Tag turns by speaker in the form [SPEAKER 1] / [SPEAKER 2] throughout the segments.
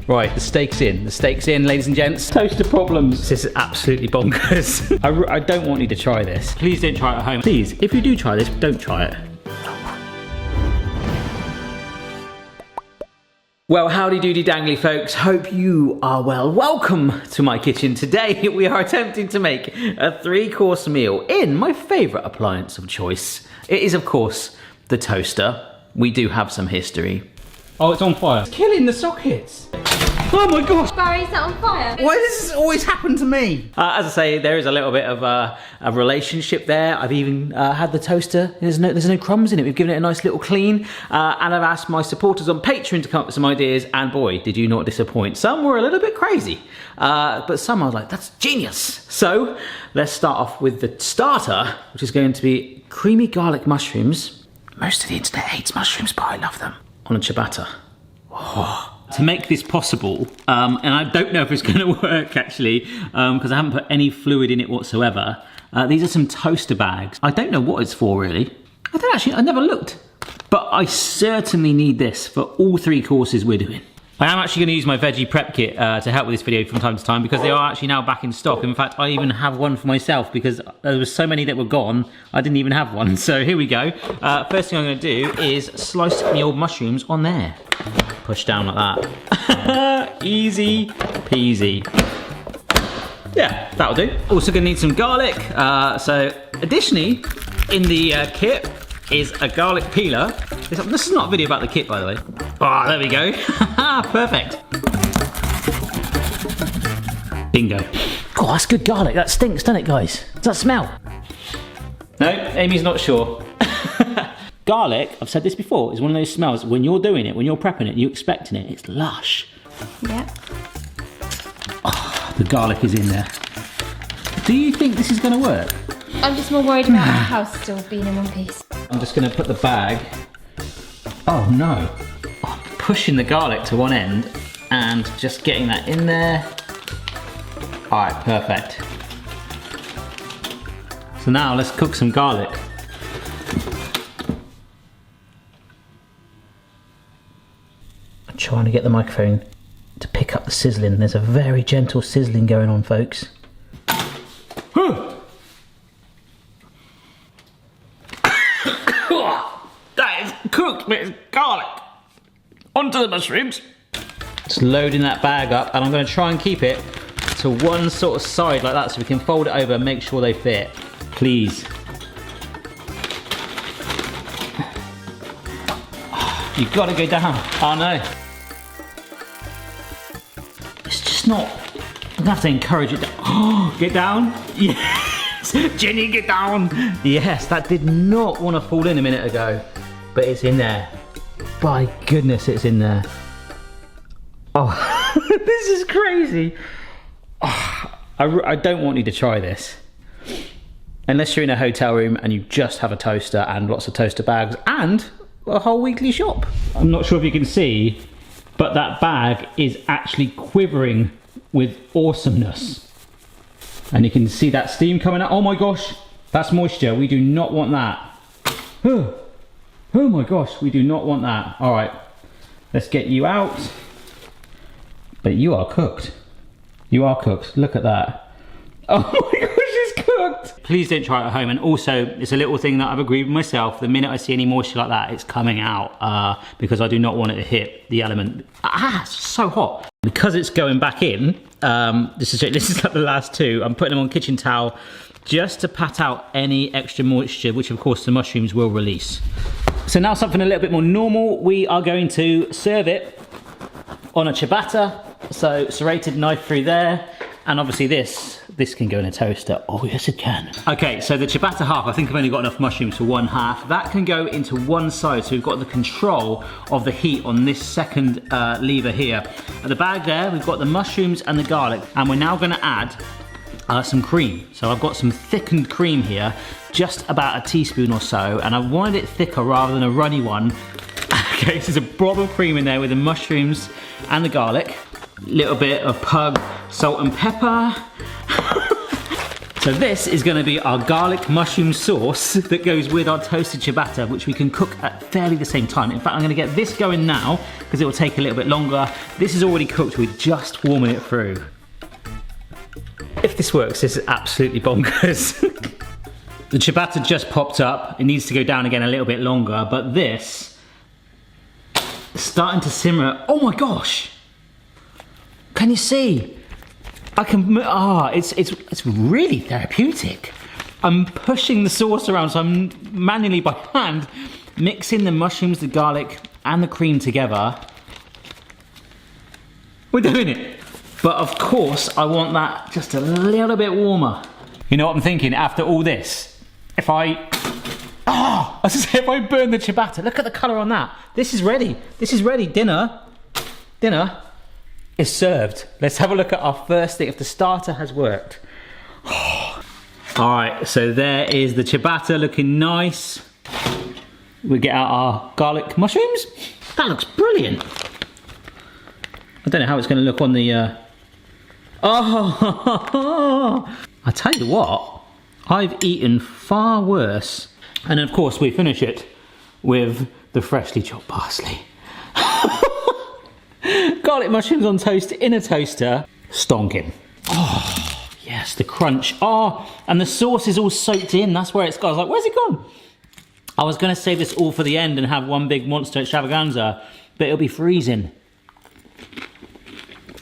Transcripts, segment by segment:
[SPEAKER 1] Right, the steak's in. The steak's in, ladies and gents. Toaster problems. This is absolutely bonkers. I don't want you to try this. Please don't try it at home. Please, if you do try this, don't try it. Well, howdy doody dangly folks, hope you are well. Welcome to my kitchen. Today we are attempting to make a 3-course meal in my favourite appliance of choice. It is, of course, the toaster. We do have some history. Oh, it's on fire. It's killing the sockets. Oh my gosh.
[SPEAKER 2] Barry, is that on fire?
[SPEAKER 1] Why does this always happen to me? As I say, there is a little bit of a relationship there. I've even had the toaster. There's no crumbs in it. We've given it a nice little clean. And I've asked my supporters on Patreon to come up with some ideas. And boy, did you not disappoint. Some were a little bit crazy. But some I was like, that's genius. So let's start off with the starter, which is going to be creamy garlic mushrooms. Most of the internet hates mushrooms, but I love them. On a ciabatta. Oh. To make this possible, and I don't know if it's going to work actually, because I haven't put any fluid in it whatsoever. These are some toaster bags. I don't know what it's for really. I never looked. But I certainly need this for all 3 courses we're doing. I am actually going to use my veggie prep kit to help with this video from time to time because they are actually now back in stock. In fact, I even have one for myself because there was so many that were gone, I didn't even have one. So here we go. First thing I'm going to do is slice the old mushrooms on there. Push down like that. Easy peasy. Yeah, that'll do. Also going to need some garlic. So additionally, in the kit is a garlic peeler. This is not a video about the kit, by the way. Oh, there we go. Perfect. Bingo. Oh, that's good garlic. That stinks, doesn't it, guys? Does that smell? No, Amy's not sure. Garlic, I've said this before, is one of those smells when you're doing it, when you're prepping it, you're expecting it. It's lush.
[SPEAKER 2] Yeah.
[SPEAKER 1] Oh, the garlic is in there. Do you think this is going to work?
[SPEAKER 2] I'm just more worried about our house still being in one piece.
[SPEAKER 1] I'm just going to put the bag. Oh no. I'm pushing the garlic to one end and just getting that in there. Alright, perfect. So now let's cook some garlic. I'm trying to get the microphone to pick up the sizzling. There's a very gentle sizzling going on, folks. That is cooked, but it's garlic. Onto the mushrooms. Just loading that bag up, and I'm going to try and keep it to one sort of side like that so we can fold it over and make sure they fit. Please. You've got to go down. Oh no. It's just not. I'm going to have to encourage it. Oh, get down. Yes. Jenny, get down. Yes, that did not want to fall in a minute ago. But it's in there. By goodness, it's in there. Oh, this is crazy. Oh, I don't want you to try this. Unless you're in a hotel room and you just have a toaster and lots of toaster bags and a whole weekly shop. I'm not sure if you can see, but that bag is actually quivering with awesomeness. And you can see that steam coming out. Oh my gosh, that's moisture. We do not want that. Oh my gosh, we do not want that. All right, let's get you out. But you are cooked. You are cooked. Look at that. Oh my gosh, it's cooked. Please don't try it at home. And also, it's a little thing that I've agreed with myself. The minute I see any moisture like that, it's coming out because I do not want it to hit the element. It's so hot. Because it's going back in, this is like the last 2. I'm putting them on kitchen towel just to pat out any extra moisture, which of course the mushrooms will release. So now something a little bit more normal. We are going to serve it on a ciabatta. So serrated knife through there. And obviously this can go in a toaster. Oh yes it can. Okay, so the ciabatta half, I think I've only got enough mushrooms for one half. That can go into one side, so we've got the control of the heat on this second lever here. At the bag there, we've got the mushrooms and the garlic. And we're now gonna add some cream. So I've got some thickened cream here, just about a teaspoon or so, and I wanted it thicker rather than a runny one. Okay, so there's a blob of cream in there with the mushrooms and the garlic. Little bit of pug salt and pepper. So this is going to be our garlic mushroom sauce that goes with our toasted ciabatta, which we can cook at fairly the same time. In fact, I'm going to get this going now because it will take a little bit longer. This is already cooked, we're just warming it through. If this works, this is absolutely bonkers. The ciabatta just popped up. It needs to go down again a little bit longer, but this is starting to simmer. Oh my gosh! Can you see? I can, it's really therapeutic. I'm pushing the sauce around, so I'm manually by hand mixing the mushrooms, the garlic, and the cream together. We're doing it. But of course, I want that just a little bit warmer. You know what I'm thinking? After all this, if I burn the ciabatta, look at the colour on that. This is ready. This is ready. Dinner is served. Let's have a look at our first thing, if the starter has worked. Alright, so there is the ciabatta looking nice. We get out our garlic mushrooms. That looks brilliant. I don't know how it's going to look on the... Oh, I tell you what, I've eaten far worse. And of course we finish it with the freshly chopped parsley. Garlic mushrooms on toast in a toaster, stonking. Oh, yes, the crunch. Oh, and the sauce is all soaked in. That's where it's gone. I was like, where's it gone? I was going to save this all for the end and have one big monster extravaganza, but it'll be freezing.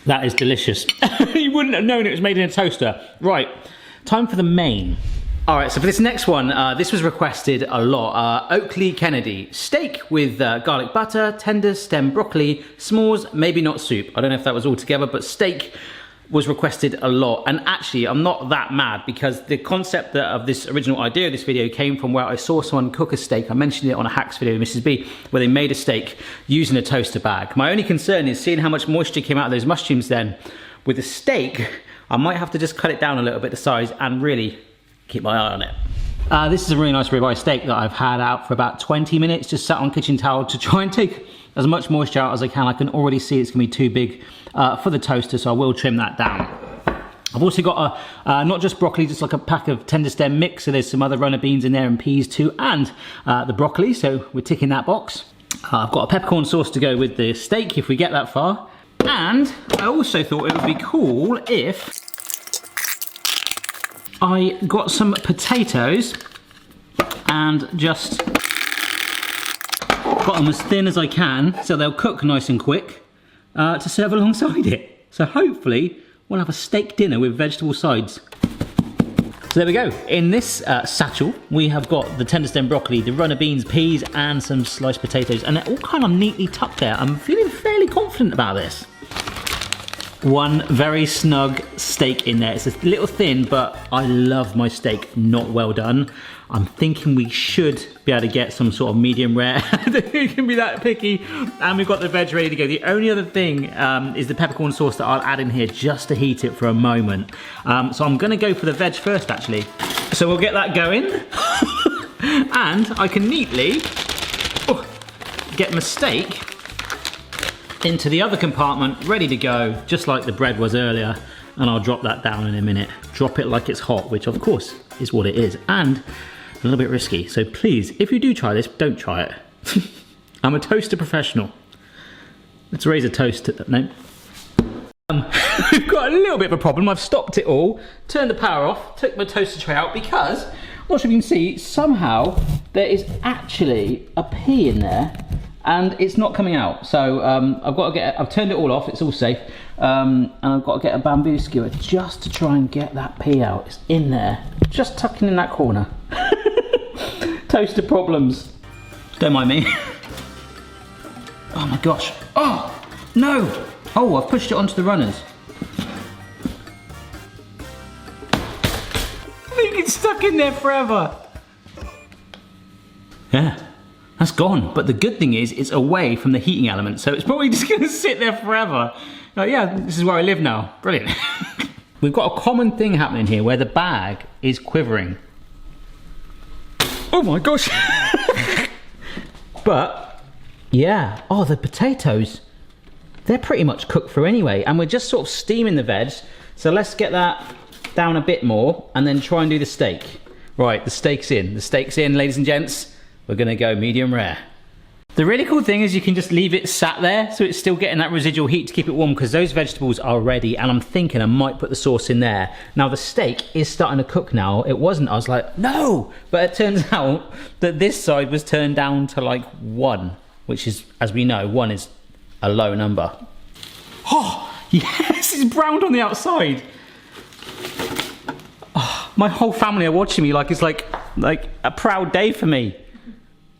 [SPEAKER 1] That is delicious. You wouldn't have known it was made in a toaster. Right, time for the main. All right, so for this next one, this was requested a lot. Oakley Kennedy, steak with garlic butter, tender stem broccoli, s'mores, maybe not soup. I don't know if that was all together, but steak was requested a lot. And actually, I'm not that mad because the concept of this original idea of this video came from where I saw someone cook a steak. I mentioned it on a hacks video with Mrs. B, where they made a steak using a toaster bag. My only concern is seeing how much moisture came out of those mushrooms then. With the steak, I might have to just cut it down a little bit the size and really keep my eye on it. This is a really nice ribeye steak that I've had out for about 20 minutes, just sat on kitchen towel to try and take as much moisture out as I can. I can already see it's gonna be too big for the toaster, so I will trim that down. I've also got not just broccoli, just like a pack of tender stem mix, so there's some other runner beans in there and peas too, and the broccoli, so we're ticking that box. I've got a peppercorn sauce to go with the steak if we get that far. And I also thought it would be cool if I got some potatoes and just got them as thin as I can so they'll cook nice and quick to serve alongside it. So hopefully we'll have a steak dinner with vegetable sides. So there we go. In this satchel we have got the tender stem broccoli, the runner beans, peas and some sliced potatoes, and they're all kind of neatly tucked there. I'm feeling fairly confident about this. One very snug steak in there. It's a little thin, but I love my steak not well done. I'm thinking we should be able to get some sort of medium rare. You can be that picky. And we've got the veg ready to go. The only other thing is the peppercorn sauce that I'll add in here just to heat it for a moment. So I'm gonna go for the veg first actually. So we'll get that going. And I can neatly get my steak into the other compartment, ready to go, just like the bread was earlier, and I'll drop that down in a minute. Drop it like it's hot, which of course is what it is, and a little bit risky, so please, if you do try this, don't try it. I'm a toaster professional. Let's raise a toast to that. No. We've got a little bit of a problem. I've stopped it all, turned the power off, took my toaster tray out because, I'm not sure if you can see, somehow there is actually a pea in there and it's not coming out. So I've turned it all off, it's all safe, and I've got to get a bamboo skewer just to try and get that pea out. It's in there, just tucking in that corner. Toaster problems. Don't mind me. Oh my gosh. Oh, no. Oh, I've pushed it onto the runners. I think it's stuck in there forever. Yeah. That's gone, but the good thing is it's away from the heating element, so it's probably just gonna sit there forever. Like, yeah, this is where I live now. Brilliant. We've got a common thing happening here where the bag is quivering. Oh my gosh. But, yeah, oh, the potatoes, they're pretty much cooked through anyway, and we're just sort of steaming the veg, so let's get that down a bit more and then try and do the steak. Right, the steak's in. The steak's in, ladies and gents. We're gonna go medium rare. The really cool thing is you can just leave it sat there so it's still getting that residual heat to keep it warm, because those vegetables are ready, and I'm thinking I might put the sauce in there. Now the steak is starting to cook now. It wasn't, I was like, no! But it turns out that this side was turned down to like 1, which is, as we know, 1 is a low number. Oh, yes, it's browned on the outside. Oh, my whole family are watching me like it's like a proud day for me.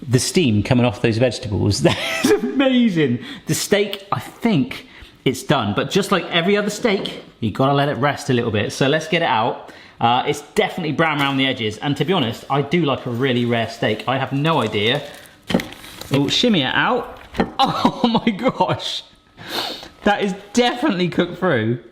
[SPEAKER 1] The steam coming off those vegetables, that is amazing. The steak, I think it's done, but just like every other steak, you gotta let it rest a little bit. So let's get it out. It's definitely brown around the edges, and to be honest, I do like a really rare steak. I have no idea. We'll shimmy it out. Oh my gosh. That is definitely cooked through.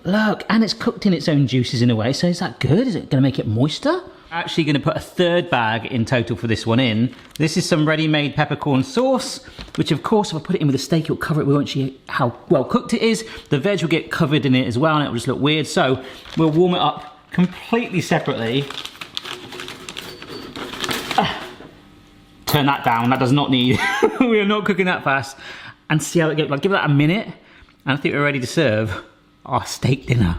[SPEAKER 1] Look, and it's cooked in its own juices in a way, so is that good? Is it gonna make it moister? Actually going to put a 3rd bag in total for this one in. This is some ready-made peppercorn sauce, which of course if I put it in with a steak, it'll cover it. We won't see how well cooked it is. The veg will get covered in it as well, and it'll just look weird. So we'll warm it up completely separately. Turn that down, that does not need, we are not cooking that fast. And see how it goes, like give that a minute, and I think we're ready to serve our steak dinner.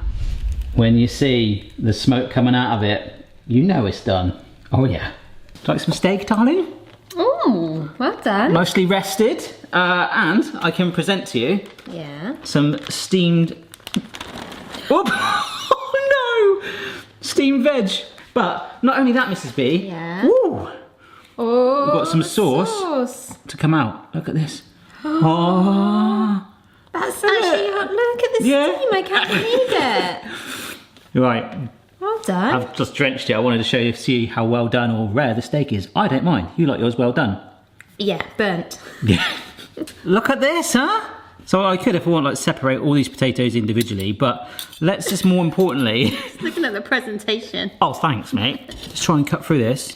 [SPEAKER 1] When you see the smoke coming out of it, you know it's done. Oh yeah. Do you like some steak, darling?
[SPEAKER 2] Oh, well done.
[SPEAKER 1] Nicely rested. And I can present to you some steamed... Oop. Oh no! Steamed veg. But not only that, Mrs. B.
[SPEAKER 2] Yeah.
[SPEAKER 1] Ooh.
[SPEAKER 2] Oh,
[SPEAKER 1] We've got some sauce to come out. Look at this. Oh.
[SPEAKER 2] That's actually hot. Look at the steam. I can't believe it.
[SPEAKER 1] Right.
[SPEAKER 2] Well done.
[SPEAKER 1] I've just drenched it. I wanted to show you, see how well done or rare the steak is. I don't mind. You like yours well done?
[SPEAKER 2] Yeah, burnt.
[SPEAKER 1] Yeah. Look at this, huh? So I could, if I want, like separate all these potatoes individually, but let's just more importantly...
[SPEAKER 2] Looking at the presentation.
[SPEAKER 1] Oh, thanks, mate. Let's try and cut through this.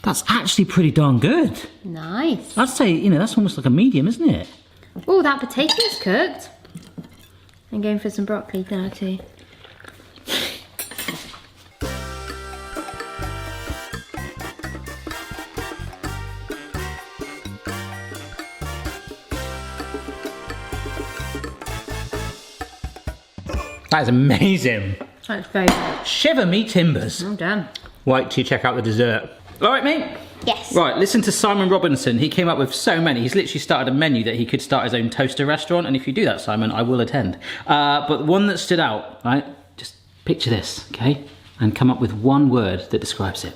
[SPEAKER 1] That's actually pretty darn good.
[SPEAKER 2] Nice.
[SPEAKER 1] I'd say, you know, that's almost like a medium, isn't it?
[SPEAKER 2] Oh, that potato's cooked. I'm going for some broccoli now too.
[SPEAKER 1] That is amazing.
[SPEAKER 2] That's very good.
[SPEAKER 1] Shiver me timbers.
[SPEAKER 2] Well done.
[SPEAKER 1] Wait till you check out the dessert. All right, mate?
[SPEAKER 2] Yes.
[SPEAKER 1] Right, listen to Simon Robinson. He came up with so many. He's literally started a menu that he could start his own toaster restaurant. And if you do that, Simon, I will attend. But the one that stood out, right? Just picture this, okay? And come up with one word that describes it.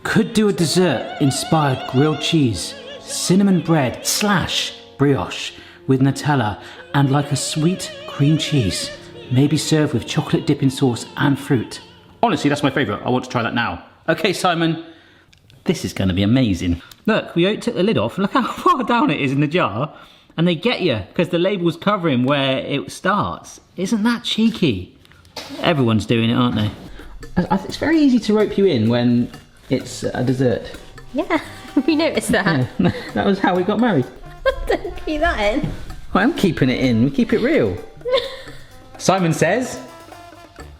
[SPEAKER 1] Could do a dessert-inspired grilled cheese, cinnamon bread / brioche with Nutella and like a sweet cream cheese. Maybe served with chocolate dipping sauce and fruit. Honestly, that's my favourite. I want to try that now. Okay, Simon. This is going to be amazing. Look, we took the lid off. Look how far down it is in the jar. And they get you because the label's covering where it starts. Isn't that cheeky? Everyone's doing it, aren't they? It's very easy to rope you in when it's a dessert.
[SPEAKER 2] Yeah, we noticed that.
[SPEAKER 1] Yeah, that was how we got married.
[SPEAKER 2] Don't keep that in.
[SPEAKER 1] Well, I'm keeping it in. We keep it real. Simon says,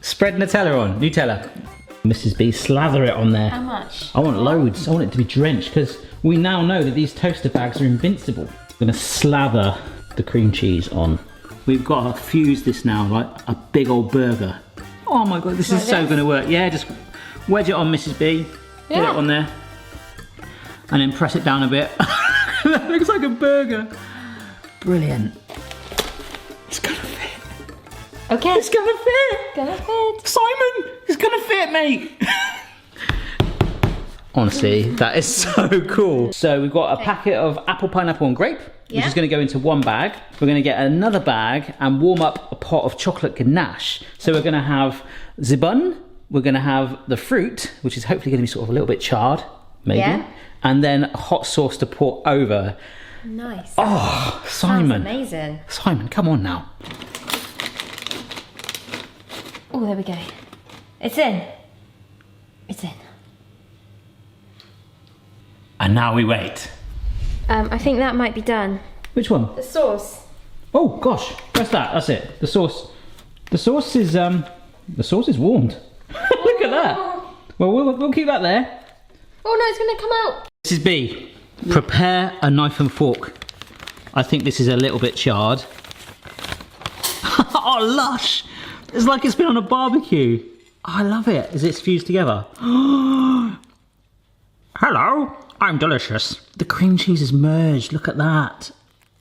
[SPEAKER 1] spread Nutella on. Nutella. Mrs. B, slather it on there.
[SPEAKER 2] How much?
[SPEAKER 1] I want loads. I want it to be drenched because we now know that these toaster bags are invincible. I'm going to slather the cream cheese on. We've got to fuse this now like a big old burger. Oh my God, this is so going to work. Yeah, just wedge it on, Mrs. B. Get it on there. And then press it down a bit. That looks like a burger. Brilliant. It's going to fit.
[SPEAKER 2] Okay.
[SPEAKER 1] It's going to fit.
[SPEAKER 2] Gonna fit.
[SPEAKER 1] Simon, it's going to fit, mate. Honestly, that is so cool. So we've got a packet of apple, pineapple and grape, which is going to go into one bag. We're going to get another bag and warm up a pot of chocolate ganache. So we're going to have the bun, we're going to have the fruit, which is hopefully going to be sort of a little bit charred, maybe. Yeah. And then hot sauce to pour over.
[SPEAKER 2] Nice.
[SPEAKER 1] Oh, Simon.
[SPEAKER 2] Sounds amazing.
[SPEAKER 1] Simon, come on now.
[SPEAKER 2] Oh, there we go. It's in. It's in.
[SPEAKER 1] And now we wait.
[SPEAKER 2] I think that might be done.
[SPEAKER 1] Which one?
[SPEAKER 2] The sauce.
[SPEAKER 1] Oh gosh, where's that? That's it. The sauce. The sauce is The sauce is warmed. Look at that. Well, we'll keep that there.
[SPEAKER 2] Oh no, it's going to come out.
[SPEAKER 1] Mrs. B, prepare a knife and fork. I think this is a little bit charred. Oh, lush! It's like it's been on a barbecue. Oh, I love it. Is it fused together? Hello, I'm delicious. The cream cheese is merged. Look at that.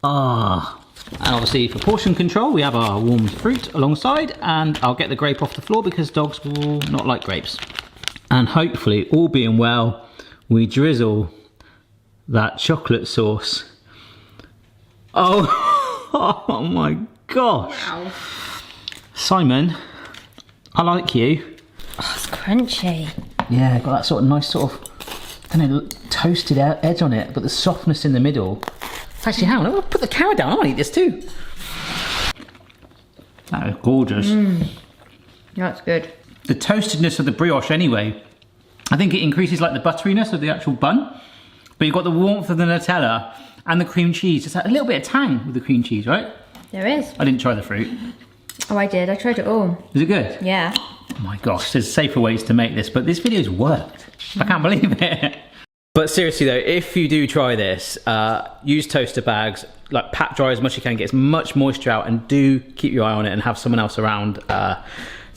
[SPEAKER 1] Ah. And obviously for portion control, we have our warmed fruit alongside, and I'll get the grape off the floor because dogs will not like grapes. And hopefully, all being well, we drizzle that chocolate sauce. Oh, oh my gosh.
[SPEAKER 2] Wow.
[SPEAKER 1] Simon, I like you.
[SPEAKER 2] Oh, it's crunchy.
[SPEAKER 1] Yeah, got that sort of nice sort of, I don't know, toasted edge on it, but the softness in the middle. Actually, hang on, I'll put the carrot down. I'll eat this too. That is gorgeous.
[SPEAKER 2] That's good.
[SPEAKER 1] The toastedness of the brioche anyway, I think it increases like the butteriness of the actual bun, but you've got the warmth of the Nutella and the cream cheese. It's a little bit of tang with the cream cheese, right?
[SPEAKER 2] There is.
[SPEAKER 1] I didn't try the fruit.
[SPEAKER 2] Oh, I did. I tried it all.
[SPEAKER 1] Is it good?
[SPEAKER 2] Yeah.
[SPEAKER 1] Oh my gosh, there's safer ways to make this, but this video's worked. I can't believe it. But seriously though, if you do try this, use toaster bags, like pat dry as much as you can, get as much moisture out, and do keep your eye on it and have someone else around to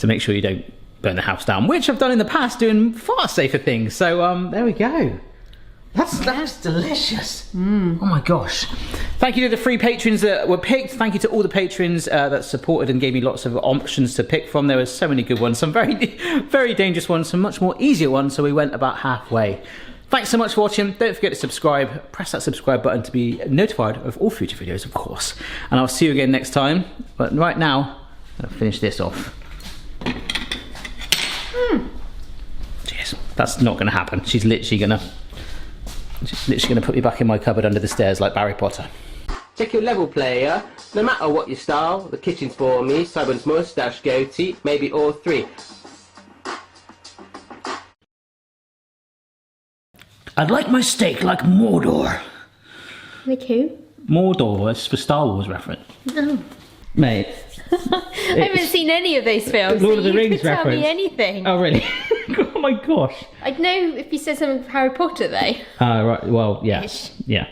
[SPEAKER 1] make sure you don't burn the house down, which I've done in the past doing far safer things. So there we go. That's delicious. Oh my gosh. Thank you to the 3 patrons that were picked. Thank you to all the patrons that supported and gave me lots of options to pick from. There were so many good ones, some very, very dangerous ones, some much more easier ones, so we went about halfway. Thanks so much for watching. Don't forget to subscribe. Press that subscribe button to be notified of all future videos, of course. And I'll see you again next time. But right now, I'll finish this off. Cheers. That's not going to happen. She's literally going to put me back in my cupboard under the stairs like Harry Potter.
[SPEAKER 3] Check your level, player. No matter what your style, the kitchen's for me. Simon's moustache, goatee, maybe all 3.
[SPEAKER 1] I'd like my steak like Mordor.
[SPEAKER 2] Like who?
[SPEAKER 1] Mordor is for Star Wars reference.
[SPEAKER 2] No.
[SPEAKER 1] Mate.
[SPEAKER 2] I haven't seen any of those films.
[SPEAKER 1] Lord of the
[SPEAKER 2] You
[SPEAKER 1] Rings
[SPEAKER 2] could tell
[SPEAKER 1] reference.
[SPEAKER 2] me anything.
[SPEAKER 1] Oh really? Oh my gosh.
[SPEAKER 2] I'd know if you said something Harry Potter though.
[SPEAKER 1] Right, well, yeah.
[SPEAKER 2] Ish.
[SPEAKER 1] Yeah.